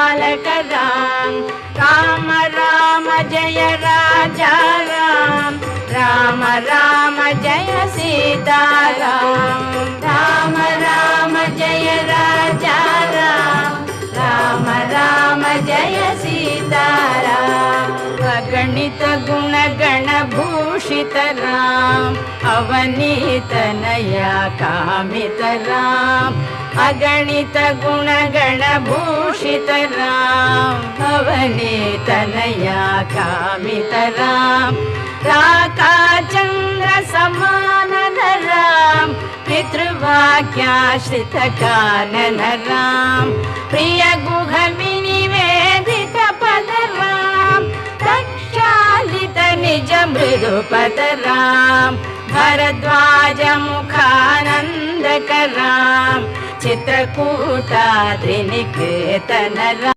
बालक राम राम राम जय राजा राम राम राम जय सीता राम राम राम जय राजा राम राम राम जय सीता राम अगणित गुण गण भूषित राम अवनीत नया कामित राम अगणित गुण गण भूषित राम अवनीत नया कामित राम राका चंद्र समान राम पितृवाक्याश्रित कानन राम प्रिय गुह विनिवेदित पद राम प्रक्षालित निज मृदुपद राम भरद्वाज मुखानंदक राम चित्रकूटाद्रिनिकेतन राम।